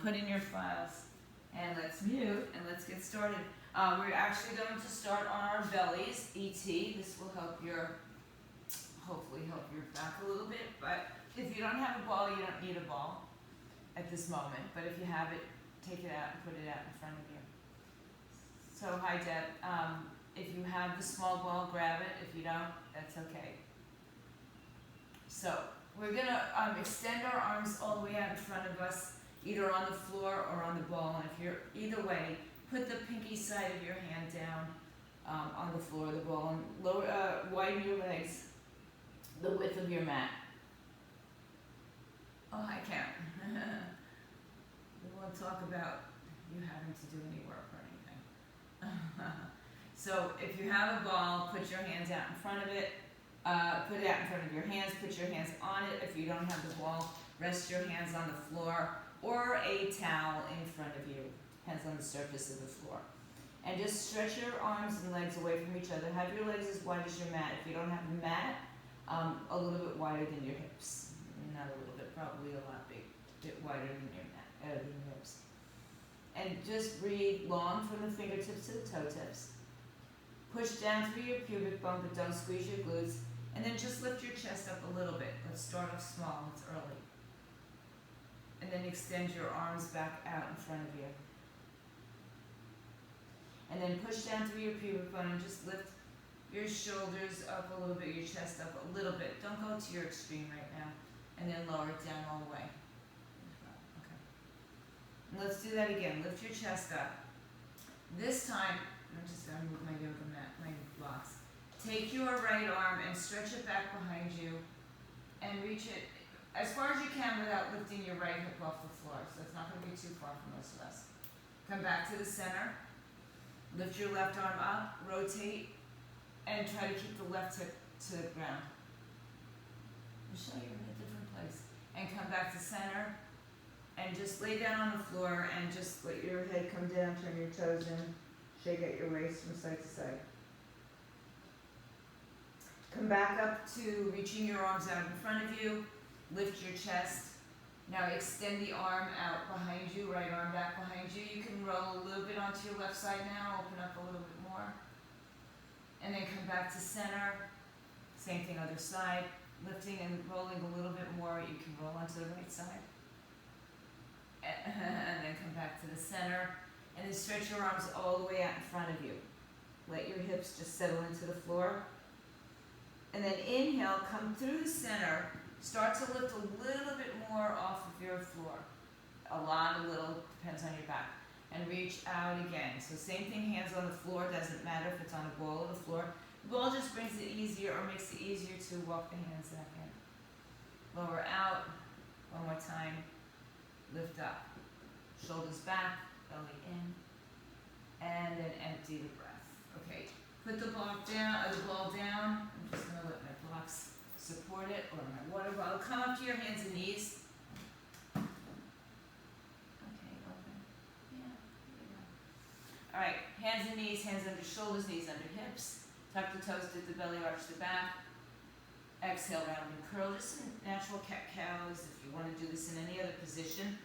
Put in your files, and let's mute, and let's get started. We're actually going to start on our bellies, ET. This will hopefully help your back a little bit, but if you don't have a ball, you don't need a ball at this moment, but if you have it, take it out and put it out in front of you. So, hi Deb, if you have the small ball, grab it. If you don't, that's okay. So, we're going to extend our arms all the way out in front of us, either on the floor or on the ball. And if you're either way, put the pinky side of your hand down on the floor of the ball and widen your legs the width of your mat. Oh, hi Karen. We won't talk about you having to do any work or anything. So if you have a ball, put your hands out in front of it. Put it out in front of your hands. Put your hands on it. If you don't have the ball, rest your hands on the floor or a towel in front of you. Depends on the surface of the floor. And just stretch your arms and legs away from each other. Have your legs as wide as your mat. If you don't have a mat, a little bit wider than your hips. Not a little bit, probably a lot bit wider than your mat, than your hips. And just breathe long from the fingertips to the toe tips. Push down through your pubic bone, but don't squeeze your glutes. And then just lift your chest up a little bit. Let's start off small. It's early. And then extend your arms back out in front of you. And then push down through your pubic bone and just lift your shoulders up a little bit, your chest up a little bit. Don't go to your extreme right now. And then lower it down all the way. Okay. And let's do that again. Lift your chest up. This time, I'm just going to move my yoga mat, my blocks. Take your right arm and stretch it back behind you and reach it as far as you can without lifting your right hip off the floor. So it's not going to be too far for most of us. Come back to the center. Lift your left arm up, rotate, and try to keep the left hip to the ground. Michelle, you're in a different place. And come back to center. And just lay down on the floor and just let your head come down, turn your toes in, shake out your waist from side to side. Come back up to reaching your arms out in front of you. Lift your chest. Now extend the arm out behind you, right arm back behind you. You can roll a little bit onto your left side now, open up a little bit more. And then come back to center. Same thing other side. Lifting and rolling a little bit more. You can roll onto the right side. And then come back to the center. And then stretch your arms all the way out in front of you. Let your hips just settle into the floor. And then inhale, come through the center. Start to lift a little bit more off of your floor. A lot, a little, depends on your back. And reach out again. So same thing, hands on the floor. Doesn't matter if it's on a ball or the floor. The ball just brings it easier or makes it easier to walk the hands back in. Lower out. One more time. Lift up. Shoulders back, belly in. And then empty the breath. Okay. Put the ball down. I'm just going to let my blocks support it, or my water bottle. Come up to your hands and knees. Okay, open. Yeah, there you go. All right, hands and knees, hands under shoulders, knees under hips. Tuck the toes, dip the belly, arch the back. Exhale, round and curl. Just some natural cat-cows. If you want to do this in any other position,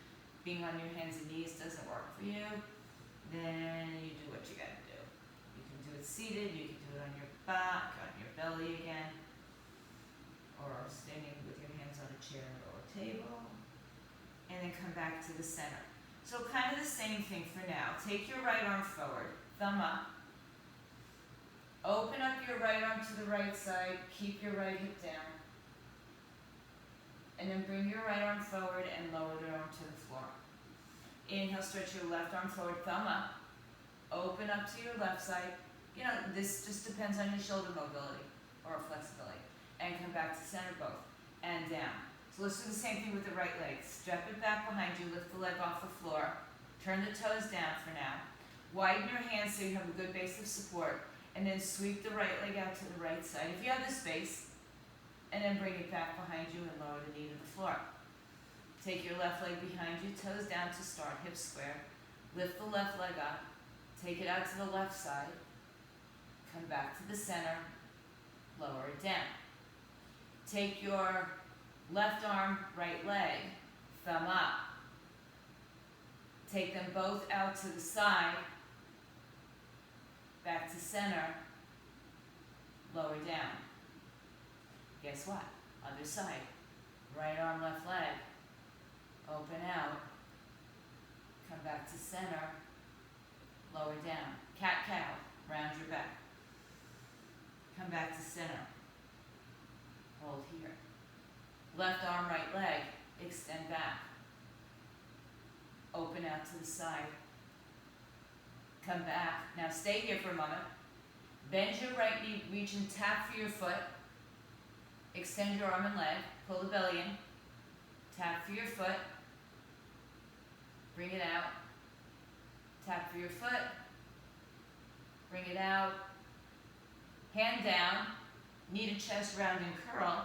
being on your hands and knees doesn't work for you, then you do what you got to do. You can do it seated, you can do it on your back, on your belly again, or standing with your hands on a chair or a table, and then come back to the center. So kind of the same thing for now. Take your right arm forward, thumb up. Open up your right arm to the right side, keep your right hip down. And then bring your right arm forward and lower the arm to the floor. Inhale, stretch your left arm forward, thumb up. Open up to your left side. You know, this just depends on your shoulder mobility or flexibility. And come back to center both. And down. So let's do the same thing with the right leg. Strap it back behind you, lift the leg off the floor. Turn the toes down for now. Widen your hands so you have a good base of support. And then sweep the right leg out to the right side, if you have the space. And then bring it back behind you and lower the knee to the floor. Take your left leg behind you, toes down to start, hips square. Lift the left leg up. Take it out to the left side. Come back to the center. Lower it down. Take your left arm, right leg, thumb up. Take them both out to the side, back to center, lower down. Guess what? Other side. Right arm, left leg. Open out. Come back to center, lower down. Cat-cow, round your back. Come back to center. Hold here. Left arm, right leg, extend back. Open out to the side. Come back. Now stay here for a moment. Bend your right knee, reach and tap for your foot. Extend your arm and leg. Pull the belly in. Tap for your foot. Bring it out. Tap for your foot. Bring it out. Hand down. Knee to chest, round and curl.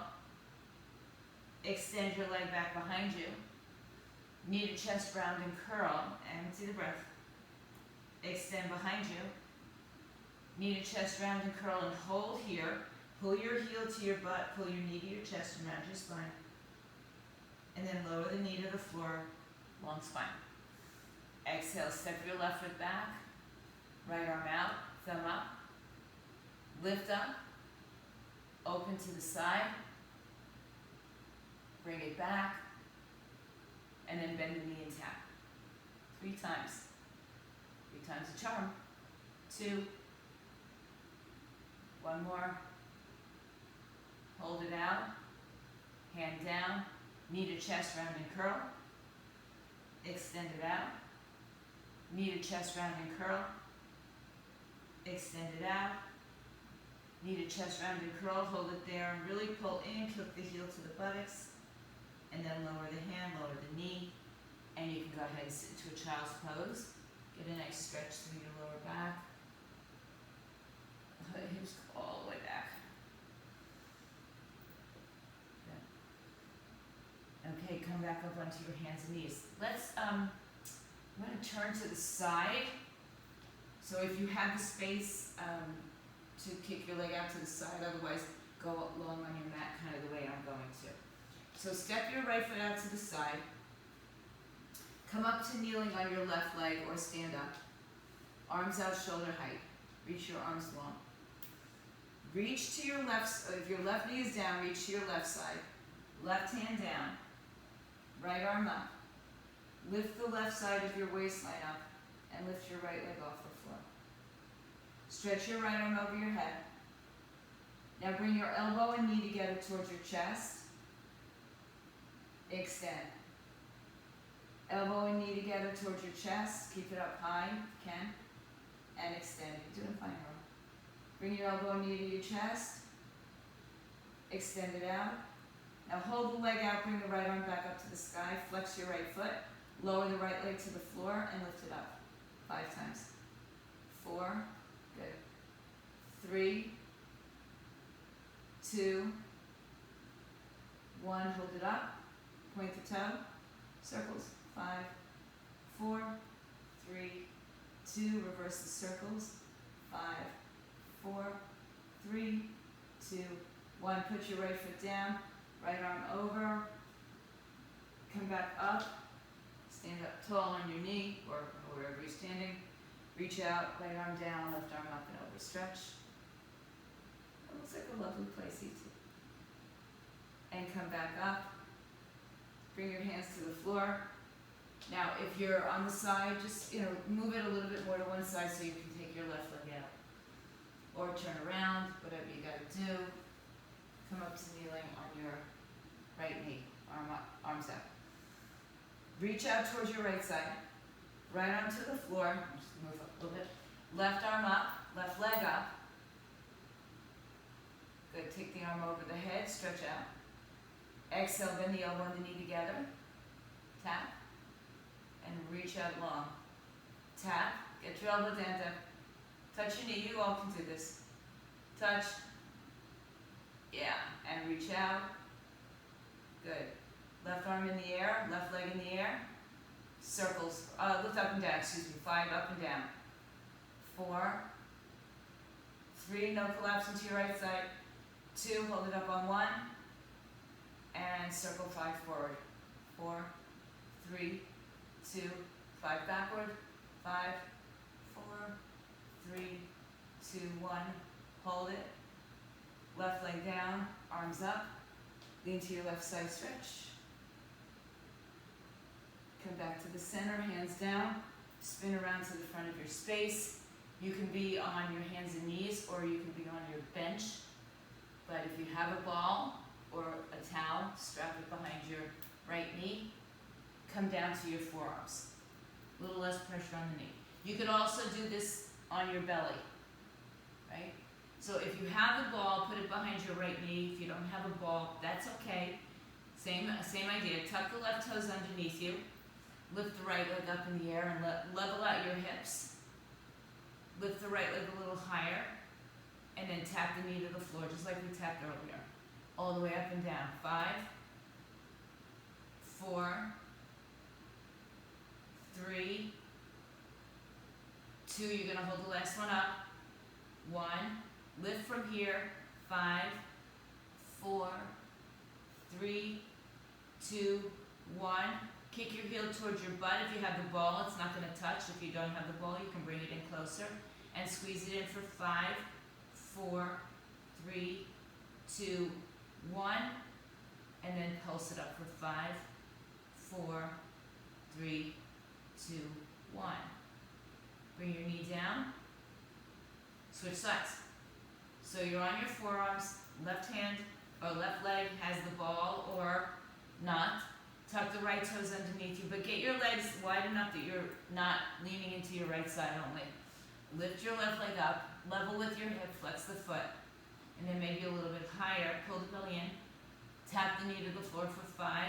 Extend your leg back behind you. Knee to chest, round and curl. And see the breath. Extend behind you. Knee to chest, round and curl, and hold here. Pull your heel to your butt. Pull your knee to your chest and round your spine. And then lower the knee to the floor. Long spine. Exhale, step your left foot back. Right arm out. Thumb up. Lift up. Open to the side. Bring it back. And then bend the knee and tap. 3 times. 3 times a charm. 2. 1 more. Hold it out. Hand down. Knee to chest, round and curl. Extend it out. Knee to chest, round and curl. Extend it out. Knee to chest, round and curl. Hold it there and really pull in. Kick the heel to the buttocks. And then lower the hand, lower the knee. And you can go ahead and sit into a child's pose. Get a nice stretch through your lower back. Let the hips go all the way back. Good. Okay, come back up onto your hands and knees. I'm going to turn to the side. So if you have the space to kick your leg out to the side, otherwise go along on your mat kind of the way I'm going to. So step your right foot out to the side. Come up to kneeling on your left leg or stand up. Arms out shoulder height. Reach your arms long. Reach to your left, if your left knee is down, reach to your left side. Left hand down. Right arm up. Lift the left side of your waistline up and lift your right leg off the floor. Stretch your right arm over your head. Now bring your elbow and knee together towards your chest. Extend. Elbow and knee together towards your chest. Keep it up high if you can. And extend. You're doing fine, girl. Bring your elbow and knee to your chest. Extend it out. Now hold the leg out. Bring the right arm back up to the sky. Flex your right foot. Lower the right leg to the floor and lift it up. 5 times. 4. Good. 3. 2. 1. Hold it up. Point the toe. Circles. 5. 4. 3. 2. Reverse the circles. 5. 4. 3. 2. 1. Put your right foot down. Right arm over. Come back up. Stand up tall on your knee or wherever you're standing. Reach out, right arm down, left arm up and over. Stretch. It looks like a lovely place, easy. And come back up. Bring your hands to the floor. Now, if you're on the side, just move it a little bit more to one side so you can take your left leg out. Or turn around, whatever you got to do. Come up to kneeling on your right knee, arms out. Reach out towards your right side. Right arm to the floor. Just move up a little bit. Left arm up, left leg up. Good. Take the arm over the head, stretch out. Exhale, bend the elbow and the knee together. Tap. And reach out long. Tap. Get your elbow down. Touch your knee. You all can do this. Touch. Yeah. And reach out. Good. Left arm in the air, left leg in the air. Circles. Lift up and down, 5 up and down. 4. 3, no collapse into your right side. 2, hold it up on 1. And circle 5 forward. 4, 3, 2, 5 backward, 5, 4, 3, 2, 1, hold it, left leg down, arms up, lean to your left side stretch, come back to the center, hands down, spin around to the front of your space. You can be on your hands and knees or you can be on your bench, but if you have a ball or a towel, strap it behind your right knee, come down to your forearms. A little less pressure on the knee. You could also do this on your belly, right? So if you have a ball, put it behind your right knee. If you don't have a ball, that's okay. Same idea. Tuck the left toes underneath you. Lift the right leg up in the air and level out your hips. Lift the right leg a little higher. And then tap the knee to the floor, just like we tapped earlier. All the way up and down. 5, 4, 3, 2. You're going to hold the last one up. 1. Lift from here. 5, 4, 3, 2, 1. Kick your heel towards your butt. If you have the ball, it's not going to touch. If you don't have the ball, you can bring it in closer. And squeeze it in for 5, 4, 3, 2, 1. And then pulse it up for 5, 4, 3, 2, 1. Bring your knee down. Switch sides. So you're on your forearms, left hand or left leg has the ball or not. Tuck the right toes underneath you, but get your legs wide enough that you're not leaning into your right side only. Lift your left leg up, level with your hip, flex the foot, and then maybe a little bit higher, pull the belly in. Tap the knee to the floor for 5,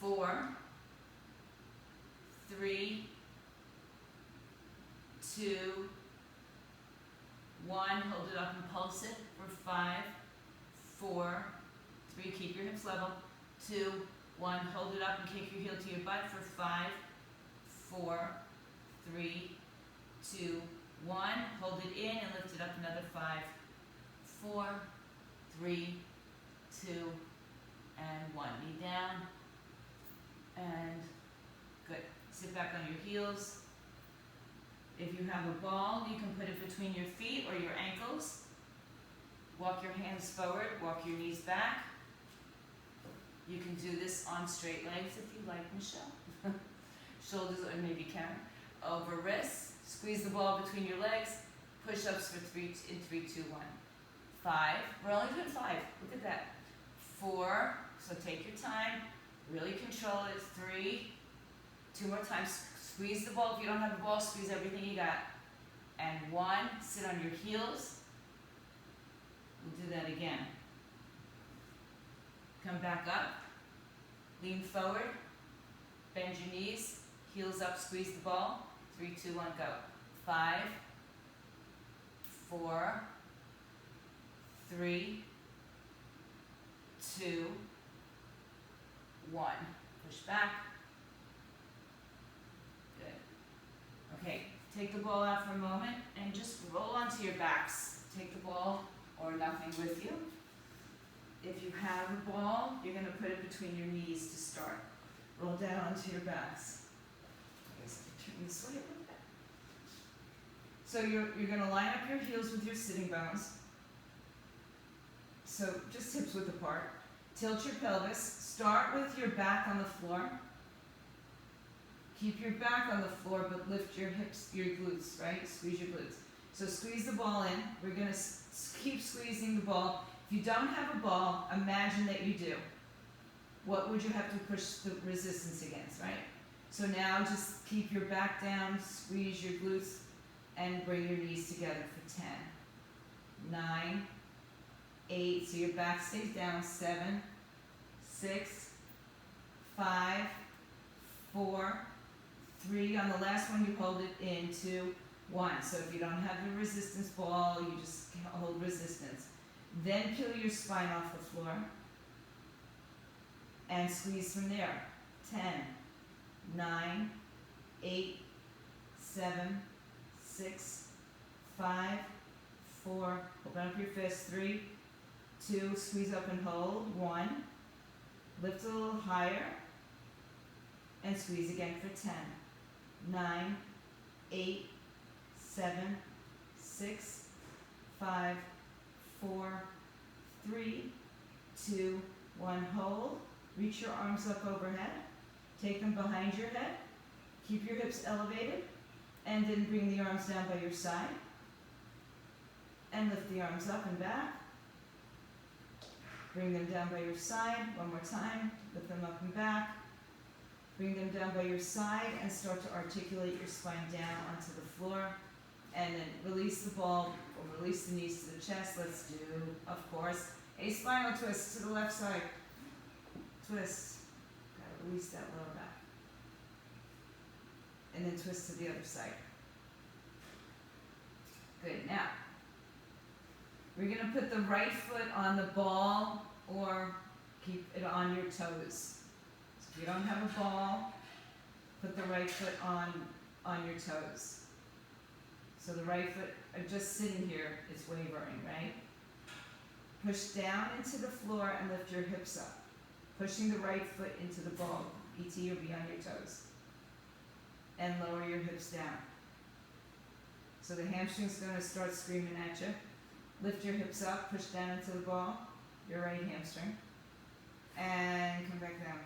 4, 3, 2, 1. Hold it up and pulse it for 5, 4, 3. Keep your hips level. 2, 1. Hold it up and kick your heel to your butt for 5, 4, 3, 2, 1. Hold it in and lift it up another 5, 4, 3, 2, and 1. Knee down. And good. Sit back on your heels. If you have a ball, you can put it between your feet or your ankles. Walk your hands forward, walk your knees back. You can do this on straight legs if you like, Michelle. Shoulders or maybe Karen. Over wrists. Squeeze the ball between your legs. Push-ups for 3 in 3, 2, 1. 5. We're only doing 5. Look at that. 4. So take your time. Really control it. 3. 2 more times. Squeeze the ball. If you don't have the ball, squeeze everything you got. And 1. Sit on your heels. We'll do that again. Come back up. Lean forward. Bend your knees. Heels up. Squeeze the ball. 3, 2, 1, go. 5, 4, 3, 2, 1. Push back. Good. Okay, take the ball out for a moment and just roll onto your backs. Take the ball or nothing with you. If you have a ball, you're going to put it between your knees to start. Roll down onto your backs. I guess I can turn this way a little bit. So you're going to line up your heels with your sitting bones. So just hips width apart. Tilt your pelvis. Start with your back on the floor. Keep your back on the floor, but lift your hips, your glutes, right? Squeeze your glutes. So squeeze the ball in. We're going to keep squeezing the ball. If you don't have a ball, imagine that you do. What would you have to push the resistance against, right? So now just keep your back down, squeeze your glutes, and bring your knees together for 10, 9, 8, so your back stays down, 7, 6, 5, 4, 3. On the last one, you hold it in 2, 1. So if you don't have the resistance ball, you just hold resistance. Then peel your spine off the floor and squeeze from there. 10, 9, 8, 7, 6, 5, 4. Open up your fist. 3, 2. Squeeze up and hold. 1. Lift a little higher. and squeeze again for 10, 9, 8, 7, 6, 5, 4, 3, 2, 1. Hold. Reach your arms up overhead. Take them behind your head. Keep your hips elevated. And then bring the arms down by your side. And lift the arms up and back. Bring them down by your side. One more time. Lift them up and back. Bring them down by your side and start to articulate your spine down onto the floor. And then release the ball or release the knees to the chest. Let's do, of course, a spinal twist to the left side. Twist. Gotta release that lower back. And then twist to the other side. Good. Now, we're going to put the right foot on the ball or keep it on your toes. So if you don't have a ball, put the right foot on your toes. So the right foot, just sitting here, is wavering, right? Push down into the floor and lift your hips up. Pushing the right foot into the ball. E.T., you'll be on your toes. And lower your hips down. So the hamstring's going to start screaming at you. Lift your hips up, push down into the ball, your right hamstring. And come back down.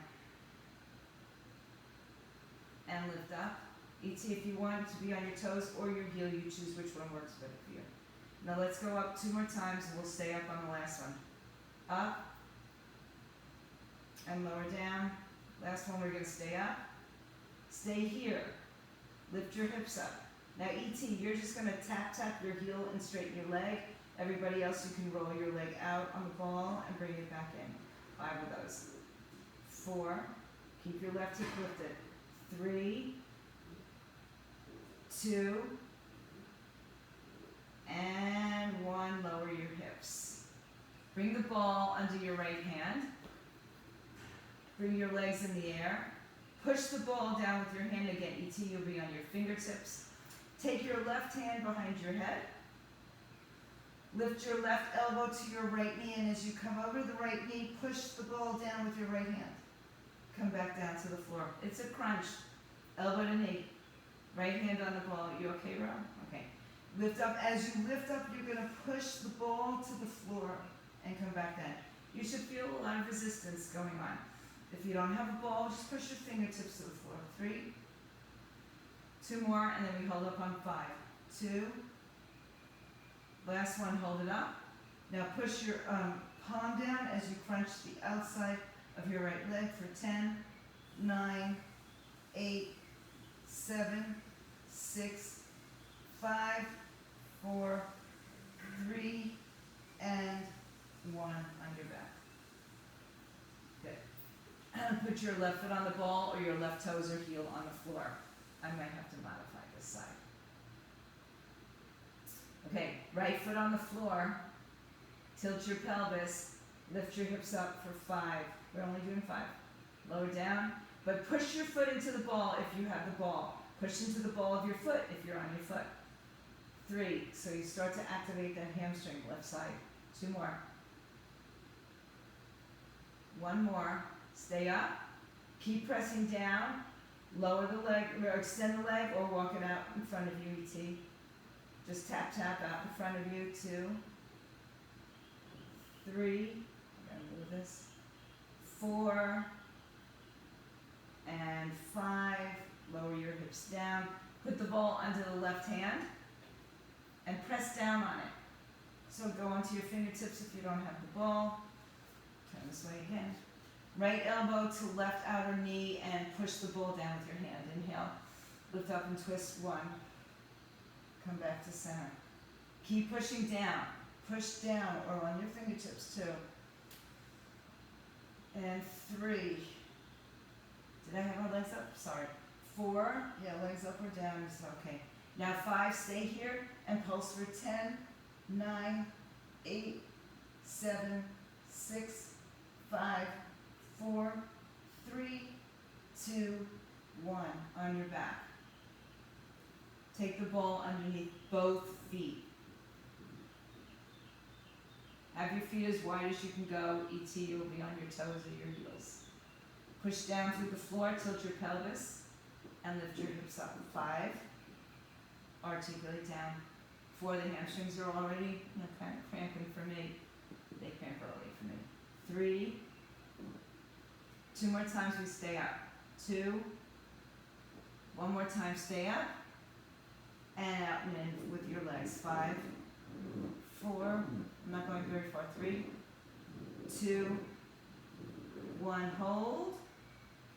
And lift up. E.T., if you want it to be on your toes or your heel, you choose which one works better for you. Now let's go up 2 more times and we'll stay up on the last one. Up. And lower down. Last one, we're going to stay up. Stay here. Lift your hips up. Now E.T., you're just going to tap your heel and straighten your leg. Everybody else, you can roll your leg out on the ball and bring it back in. 5 of those. 4. Keep your left hip lifted. 3, 2, and 1. Lower your hips. Bring the ball under your right hand. Bring your legs in the air. Push the ball down with your hand again. E.T., you'll be on your fingertips. Take your left hand behind your head. Lift your left elbow to your right knee, and as you come over the right knee, push the ball down with your right hand. Come back down to the floor. It's a crunch. Elbow to knee. Right hand on the ball. You okay, Rob? Okay. Lift up. As you lift up, you're going to push the ball to the floor and come back down. You should feel a lot of resistance going on. If you don't have a ball, just push your fingertips to the floor. 3, 2 more, and then we hold up on 5. 2. Last one, hold it up. Now push your palm down as you crunch the outside of your right leg for 10, 9, 8, 7, 6, 5, 4, 3, and 1 on your back. Good. Put your left foot on the ball or your left toes or heel on the floor. I might have to modify this side. Okay, right foot on the floor. Tilt your pelvis. Lift your hips up for 5. We're only doing 5. Lower down. But push your foot into the ball if you have the ball. Push into the ball of your foot if you're on your foot. 3. So you start to activate that hamstring, left side. 2 more. 1 more. Stay up. Keep pressing down. Lower the leg, or extend the leg, or walk it out in front of you, E.T. Just tap out in front of you. 2, 3. I'm going to move this. 4. And 5. Lower your hips down. Put the ball under the left hand and press down on it. So go onto your fingertips if you don't have the ball. Turn this way again. Right elbow to left outer knee and push the ball down with your hand. Inhale. Lift up and twist 1. Come back to center. Keep pushing down. Push down or on your fingertips 2. And 3. Did I have my legs up? Sorry. 4. Yeah, legs up or down is okay. Now 5, stay here and pulse for 10, 9, 8, 7, 6, 5, 4, 3, 2, 1 on your back. Take the ball underneath both feet. Have your feet as wide as you can go. E.T., you'll be on your toes or your heels. Push down through the floor, tilt your pelvis, and lift your hips up. 5, articulate down. 4, the hamstrings are already kind of cramping for me. They cramp early for me. 3, 2 more times we stay up. 2, 1 more time, stay up, and out and in with your legs. 5, 4, I'm not going very far. 3, 2, 1, hold,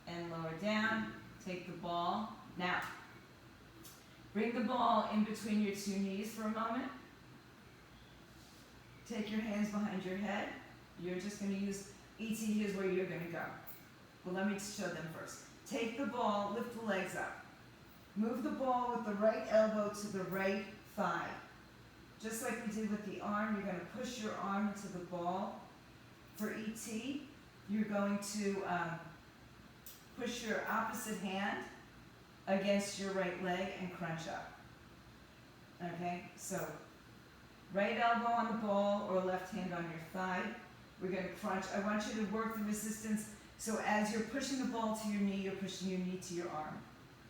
and lower down. Take the ball. Now, bring the ball in between your 2 knees for a moment. Take your hands behind your head. You're just going to use ET. Here's where you're going to go. Well, let me show them first. Take the ball, lift the legs up. Move the ball with the right elbow to the right thigh. Just like we did with the arm, you're going to push your arm into the ball. For ET, you're going to push your opposite hand against your right leg and crunch up. Okay, so right elbow on the ball or left hand on your thigh. We're going to crunch. I want you to work the resistance. So as you're pushing the ball to your knee, you're pushing your knee to your arm.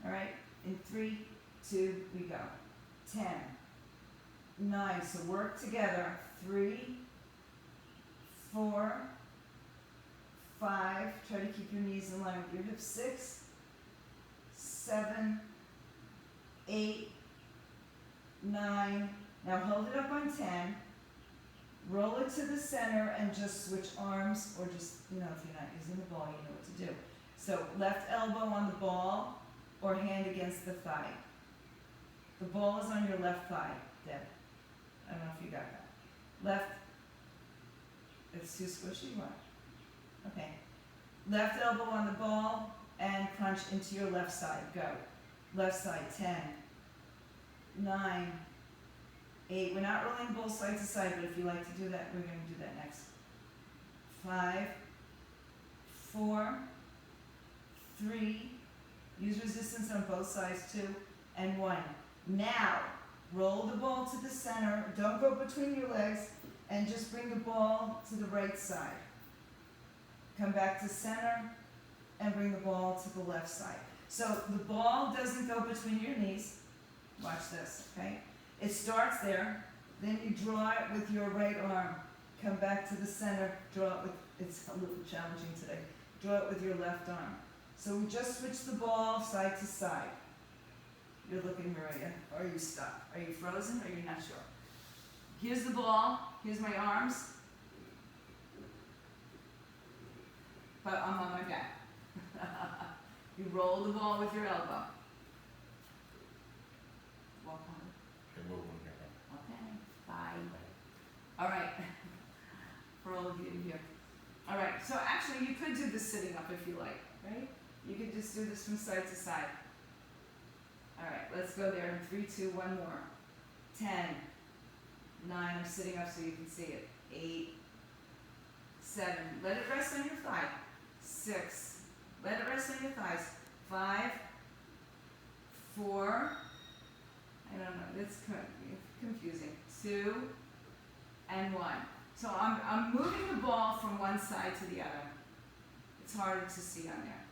All right? In 3, 2, we go. 10, 9. So work together. 3, 4, 5. Try to keep your knees in line with your hips. 6, 7, 8, 9. Now hold it up on 10. Roll it to the center and just switch arms, or just, if you're not using the ball, you know what to do. So left elbow on the ball or hand against the thigh. The ball is on your left thigh, Deb. I don't know if you got that. Left, it's too squishy, what? Okay. Left elbow on the ball and crunch into your left side. Go. Left side, 10, 9, 8. We're not rolling both side to side, but if you like to do that, we're going to do that next. 5, 4, 3. Use resistance on both sides, 2, and 1. Now, roll the ball to the center. Don't go between your legs, and just bring the ball to the right side. Come back to center, and bring the ball to the left side. So the ball doesn't go between your knees. Watch this, okay? It starts there, then you draw it with your right arm. Come back to the center, draw it with, it's a little challenging today, draw it with your left arm. So we just switch the ball side to side. You're looking, Maria, are you stuck? Are you frozen? Or are you not sure? Here's the ball, here's my arms, but I'm on my back. You roll the ball with your elbow. Walk on. Okay, bye. All right, for all of you here. All right, so actually you could do this sitting up if you like, right? You could just do this from side to side. All right, let's go there in 3, 2, 1 more. 10, 9, I'm sitting up so you can see it. 8, 7, let it rest on your thigh. 6, let it rest on your thighs. 5, 4, I don't know, it's confusing. 2, and 1. So I'm moving the ball from one side to the other. It's harder to see on there.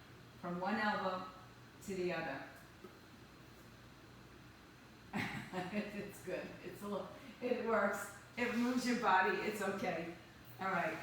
From one elbow to the other. It's good. It works. It moves your body. It's okay. All right.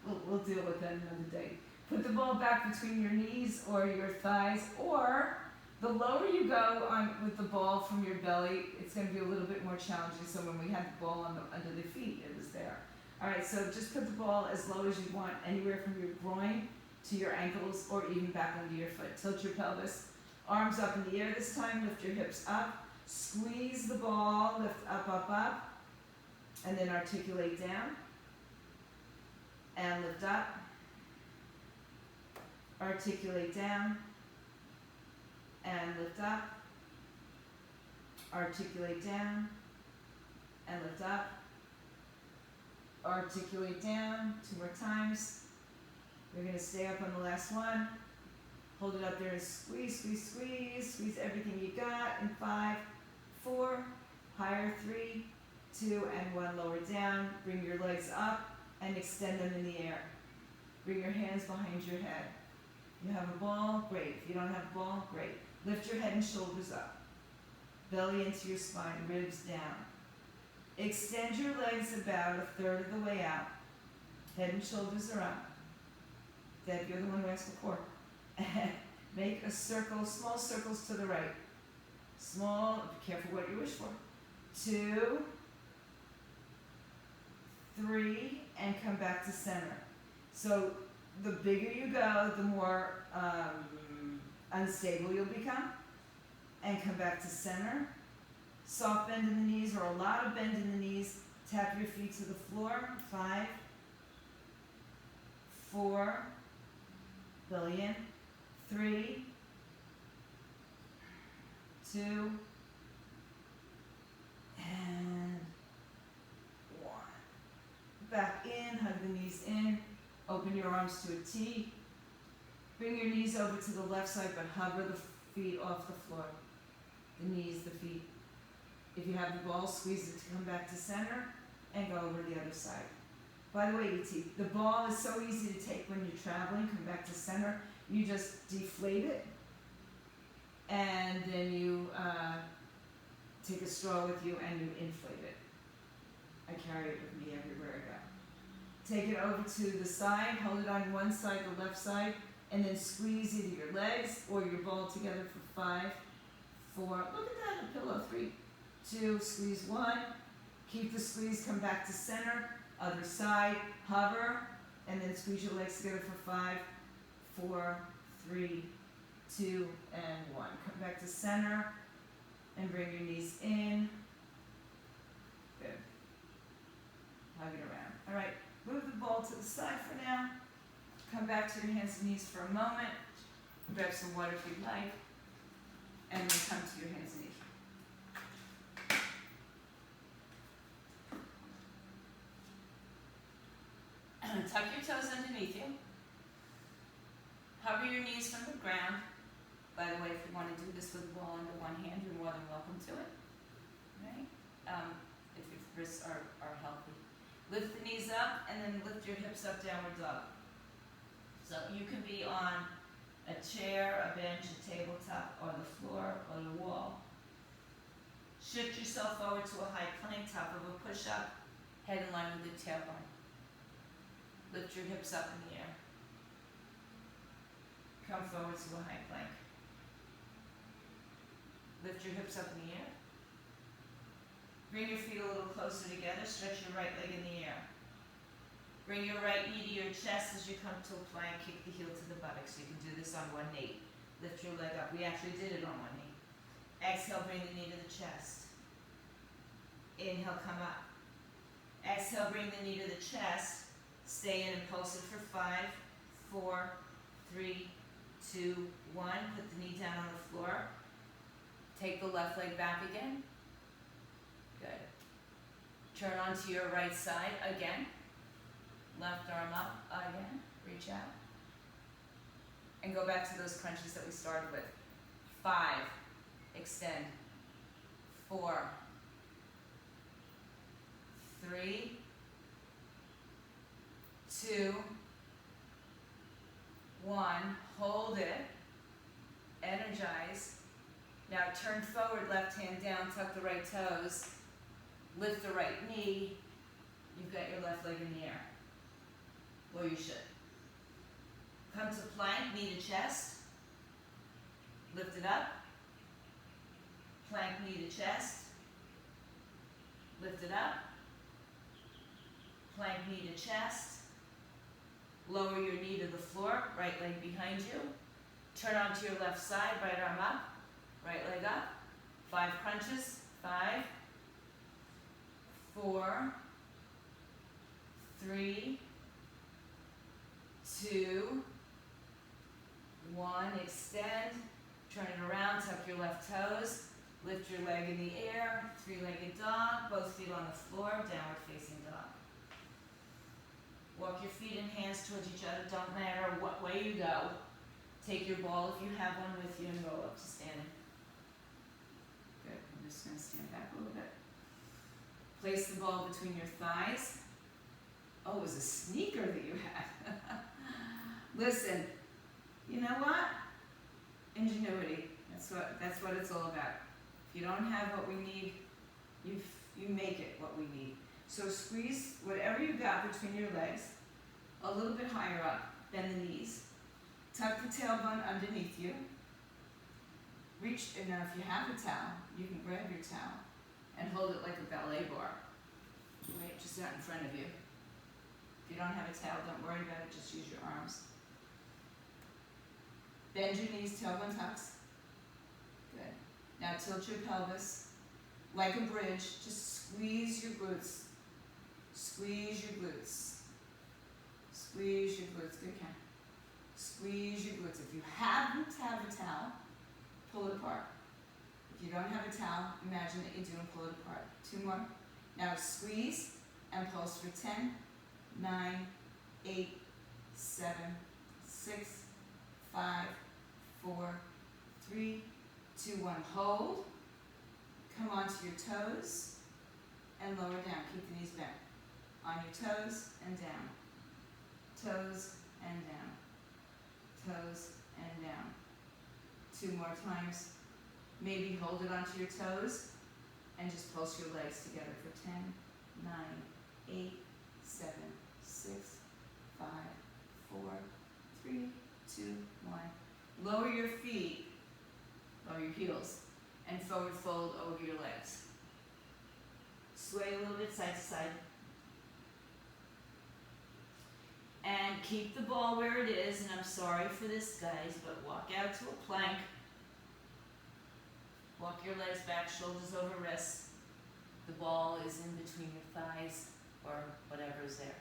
We'll deal with that another day. Put the ball back between your knees or your thighs, or the lower you go on with the ball from your belly, it's going to be a little bit more challenging. So when we had the ball under the feet, it was there. All right, so just put the ball as low as you want, anywhere from your groin to your ankles or even back under your foot. Tilt your pelvis, arms up in the air this time, lift your hips up, squeeze the ball, lift up, up, up, and then articulate down, and lift up, articulate down, and lift up, articulate down, and lift up, articulate down, 2 more times. We're going to stay up on the last one. Hold it up there and squeeze, squeeze, squeeze. Squeeze everything you got in 5, 4, higher 3, 2, and 1. Lower down. Bring your legs up and extend them in the air. Bring your hands behind your head. You have a ball, great. If you don't have a ball, great. Lift your head and shoulders up. Belly into your spine, ribs down. Extend your legs about a third of the way out. Head and shoulders are up. Deb, you're the one who asked before. Make a circle, small circles to the right. Small, be careful what you wish for. 2, 3, and come back to center. So the bigger you go, the more unstable you'll become. And come back to center. Soft bend in the knees or a lot of bend in the knees. Tap your feet to the floor. 5, 4, belly in. 3, 2, and 1. Back in, hug the knees in. Open your arms to a T. Bring your knees over to the left side, but hover the feet off the floor. The knees, the feet. If you have the ball, squeeze it to come back to center and go over to the other side. By the way, E.T., the ball is so easy to take when you're traveling. Come back to center. You just deflate it, and then you take a straw with you and you inflate it. I carry it with me everywhere I go. Take it over to the side, hold it on one side, the left side, and then squeeze either your legs or your ball together for 5, 4, look at that, a pillow, 3, 2, squeeze 1, keep the squeeze, come back to center, other side, hover, and then squeeze your legs together for 5, 4, 3, 2, and 1. Come back to center and bring your knees in. Good. Hug it around. All right, move the ball to the side for now. Come back to your hands and knees for a moment. Grab some water if you'd like. And then come to your hands and knees. Tuck your toes underneath you. Hover your knees from the ground. By the way, if you want to do this with the ball under one hand, you're more than welcome to it. Right? If your wrists are healthy. Lift the knees up and then lift your hips up, downward dog. So you can be on a chair, a bench, a tabletop, or the floor, or the wall. Shift yourself forward to a high plank, top of a push-up, head in line with the tailbone. Lift your hips up in the air. Come forward to a high plank. Lift your hips up in the air. Bring your feet a little closer together. Stretch your right leg in the air. Bring your right knee to your chest as you come to a plank. Kick the heel to the buttocks. You can do this on one knee. Lift your leg up. We actually did it on one knee. Exhale, bring the knee to the chest. Inhale, come up. Exhale, bring the knee to the chest. Stay in and pulse it for 5, 4, 3, 2, 1. Put the knee down on the floor. Take the left leg back again. Good. Turn onto your right side again. Left arm up again. Reach out. And go back to those crunches that we started with. 5. Extend. 4. 3. 2. 1. Hold it. Energize. Now turn forward, left hand down, tuck the right toes. Lift the right knee. You've got your left leg in the air. Or you should. Come to plank, knee to chest. Lift it up. Plank, knee to chest. Lift it up. Plank, knee to chest. Lower your knee to the floor, right leg behind you. Turn onto your left side, right arm up, right leg up. 5 crunches. 5, 4, 3, 2, 1. Extend. Turn it around, tuck your left toes. Lift your leg in the air. 3-legged dog. Both feet on the floor. Downward facing dog. Walk your feet and hands towards each other. Don't matter what way you go. Take your ball if you have one with you and roll up to standing. Good. I'm just going to stand back a little bit. Place the ball between your thighs. Oh, it was a sneaker that you had. Listen, You know what? Ingenuity. That's what it's all about. If you don't have what we need, you make it what we need. So squeeze whatever you got between your legs, a little bit higher up, bend the knees. Tuck the tailbone underneath you. Reach, and now if you have a towel, you can grab your towel and hold it like a ballet bar. Right, just out in front of you. If you don't have a towel, don't worry about it, just use your arms. Bend your knees, tailbone tucks. Good. Now tilt your pelvis like a bridge. Just squeeze your glutes. Squeeze your glutes. Squeeze your glutes. Good count. Squeeze your glutes. If you happen to have a towel, pull it apart. If you don't have a towel, imagine that you do and pull it apart. 2 more. Now squeeze and pulse for 10, 9, 8, 7, 6, 5, 4, 3, 2, 1. Hold. Come onto your toes and lower down. Keep the knees bent. On your toes and down. Toes and down. Toes and down. 2 more times. Maybe hold it onto your toes and just pulse your legs together for 10, 9, 8, 7, 6, 5, 4, 3, 2, 1. Lower your feet, lower your heels, and forward fold over your legs. Sway a little bit side to side. And keep the ball where it is, and I'm sorry for this, guys, but walk out to a plank. Walk your legs back, shoulders over wrists. The ball is in between your thighs or whatever is there.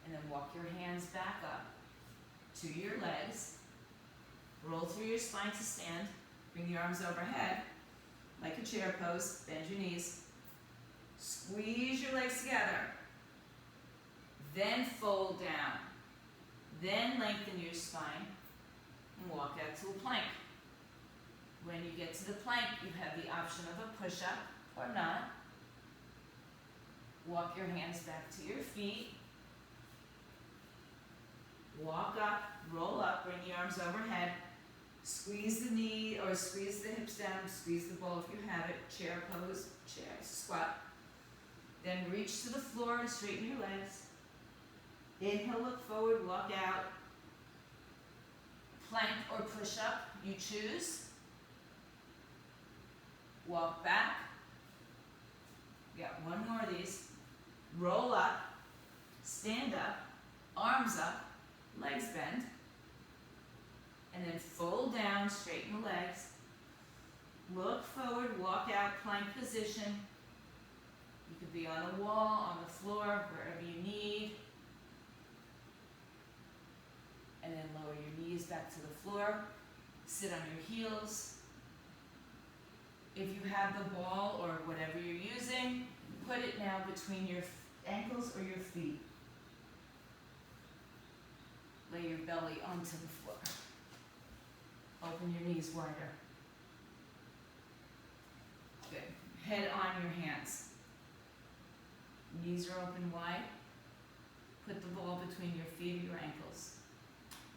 And then walk your hands back up to your legs. Roll through your spine to stand. Bring your arms overhead like a chair pose. Bend your knees. Squeeze your legs together. Then fold down. Then lengthen your spine and walk out to a plank. When you get to the plank, you have the option of a push-up or not. Walk your hands back to your feet. Walk up, roll up, bring the arms overhead. Squeeze the knee or squeeze the hips down, squeeze the ball if you have it. Chair pose, chair, squat. Then reach to the floor and straighten your legs. Inhale, look forward, walk out. Plank or push-up, you choose. Walk back. We got 1 more of these. Roll up, stand up, arms up, legs bend, and then fold down, straighten the legs. Look forward, walk out, plank position. You could be on the wall, on the floor, wherever you need. And then lower your knees back to the floor. Sit on your heels. If you have the ball or whatever you're using, put it now between your ankles or your feet. Lay your belly onto the floor. Open your knees wider. Good. Head on your hands. Knees are open wide. Put the ball between your feet or your ankles.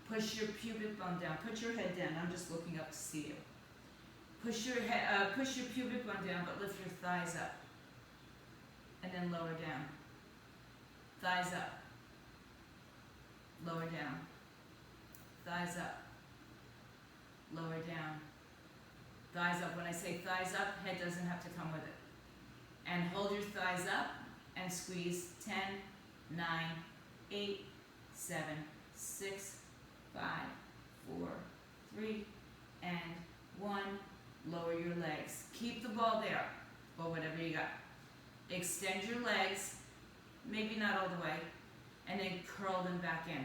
Push your pubic bone down. Put your head down. I'm just looking up to see you. Push your pubic bone down, but lift your thighs up. And then lower down. Thighs up. Lower down. Thighs up. Lower down. Thighs up. When I say thighs up, head doesn't have to come with it. And hold your thighs up and squeeze 10, 9, 8, 7, 6, 5, 4, 3, and 1. Lower your legs. Keep the ball there, or whatever you got. Extend your legs, maybe not all the way, and then curl them back in.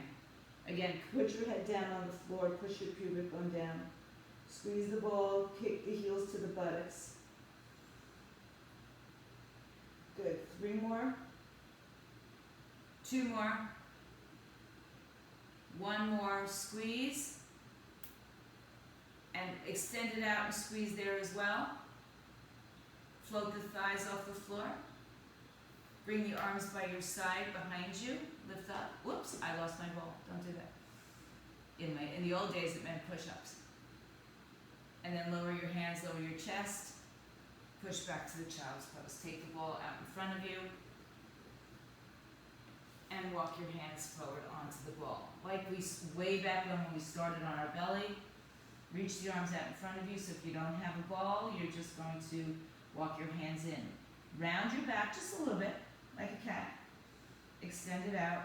Again, put your head down on the floor, push your pubic bone down. Squeeze the ball, kick the heels to the buttocks. Good. 3 more. 2 more. 1 more. Squeeze. And extend it out and squeeze there as well. Float the thighs off the floor. Bring the arms by your side behind you. Lift up. Whoops, I lost my ball. Don't do that. In the old days, it meant push-ups. And then lower your hands, lower your chest, push back to the child's pose. Take the ball out in front of you, and walk your hands forward onto the ball. Like way back when we started on our belly, reach the arms out in front of you, so if you don't have a ball, you're just going to walk your hands in. Round your back just a little bit, like a cat. Extend it out.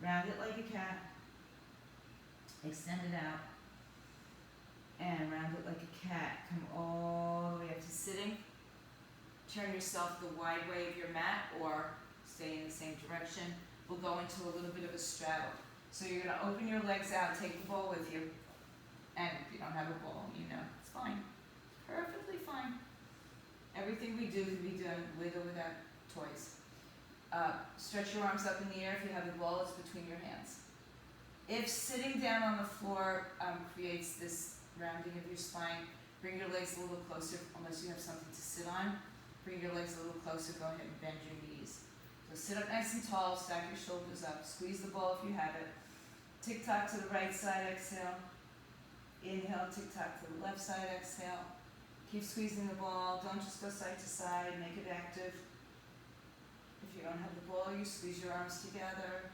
Round it like a cat. Extend it out. And round it like a cat. Come all the way up to sitting. Turn yourself the wide way of your mat or stay in the same direction. We'll go into a little bit of a straddle. So you're going to open your legs out, take the ball with you. And if you don't have a ball, you know, it's fine. Perfectly fine. Everything we do can be done with or without toys. Stretch your arms up in the air. If you have the ball, it's between your hands. If sitting down on the floor creates this rounding of your spine, bring your legs a little closer, unless you have something to sit on. Bring your legs a little closer. Go ahead and bend your knees. So sit up nice and tall, stack your shoulders up, squeeze the ball if you have it. Tick-tock to the right side, exhale. Inhale, tick-tock to the left side, exhale. Keep squeezing the ball. Don't just go side to side. Make it active. If you don't have the ball, you squeeze your arms together.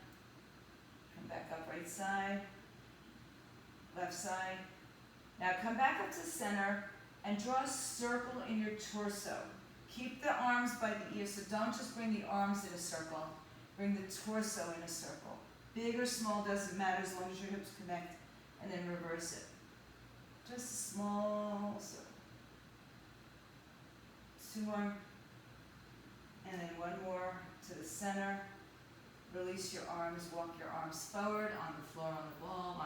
Come back up right side, left side. Now come back up to center and draw a circle in your torso. Keep the arms by the ears, so don't just bring the arms in a circle. Bring the torso in a circle. Big or small, doesn't matter as long as your hips connect, and then reverse it. Just a small circle. 2 more, and then 1 more to the center. Release your arms, walk your arms forward on the floor, on the ball,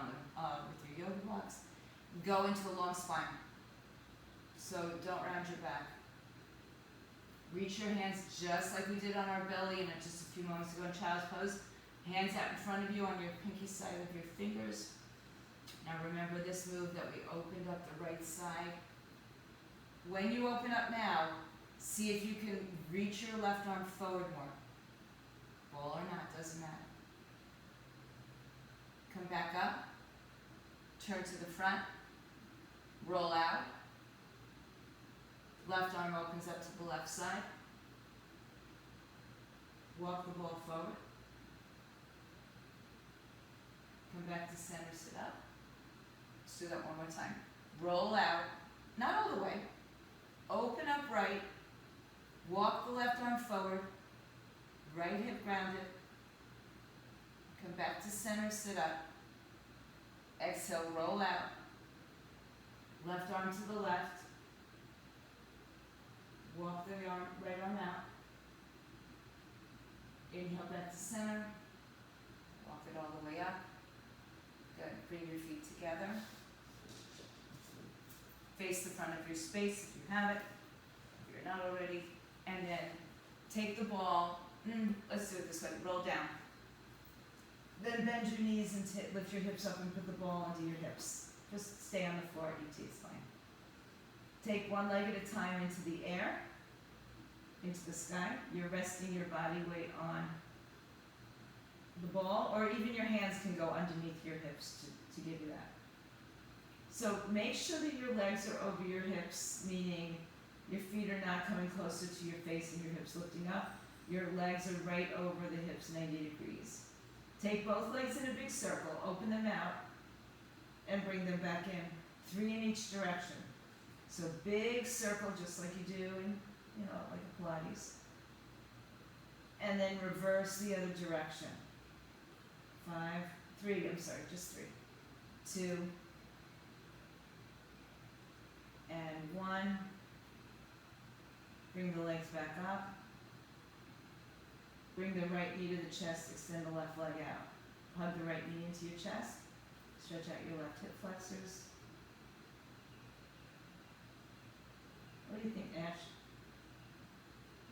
with your yoga blocks. Go into a long spine. So don't round your back. Reach your hands just like we did on our belly and just a few moments ago in child's pose. Hands out in front of you on your pinky side of your fingers. Now remember this move that we opened up the right side. When you open up now, see if you can reach your left arm forward more. Ball or not, doesn't matter. Come back up. Turn to the front. Roll out. Left arm opens up to the left side. Walk the ball forward. Come back to center, sit up. Let's do that one more time. Roll out. Not all the way. Open up right. Walk the left arm forward. Right hip grounded. Come back to center, sit up. Exhale, roll out. Left arm to the left. Walk the right arm out. Inhale back to center. Walk it all the way up. Good. Bring your feet together. Face the front of your space if you have it. If you're not already. And then take the ball. Let's do it this way. Roll down. Then bend your knees and lift your hips up and put the ball into your hips. Just stay on the floor, ET is fine. Take one leg at a time into the air, into the sky. You're resting your body weight on the ball, or even your hands can go underneath your hips to give you that. So make sure that your legs are over your hips, meaning your feet are not coming closer to your face and your hips lifting up. Your legs are right over the hips, 90 degrees. Take both legs in a big circle, open them out, and bring them back in. 3 in each direction. So big circle, just like you do in, like a Pilates. And then reverse the other direction. just 3. 2, and 1. Bring the legs back up. Bring the right knee to the chest, extend the left leg out. Hug the right knee into your chest. Stretch out your left hip flexors. What do you think, Ash?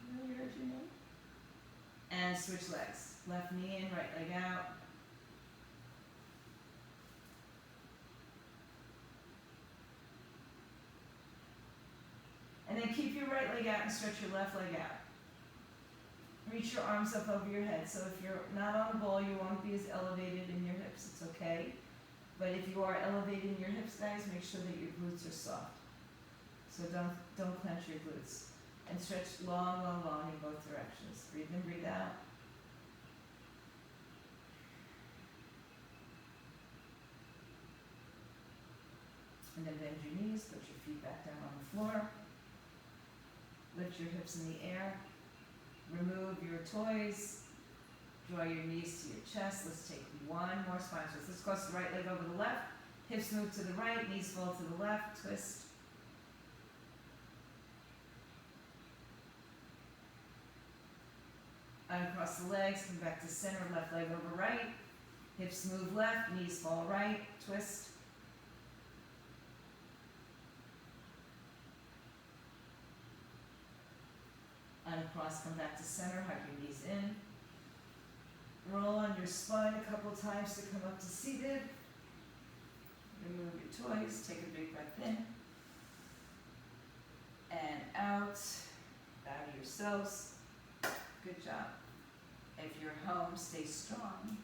You heard your name? And switch legs. Left knee in, right leg out. And then keep your right leg out and stretch your left leg out. reach your arms up over your head. So if you're not on a ball, you won't be as elevated in your hips. It's okay. But if you are elevating your hips, guys, make sure that your glutes are soft. So don't clench your glutes. And stretch long, long, long in both directions. Breathe in, breathe out. And then bend your knees, put your feet back down on the floor. Lift your hips in the air. Remove your toys. Draw your knees to your chest. Let's take one more spine twist. Let's cross the right leg over the left. Hips move to the right, knees fall to the left. Twist. Uncross the legs, come back to center, left leg over right. Hips move left, knees fall right. Twist. Uncross, come back to center, hug your knees in. Roll on your spine a couple times to come up to seated. Remove your toys, take a big breath in. And out. Bow to yourselves. Good job. If you're home, stay strong.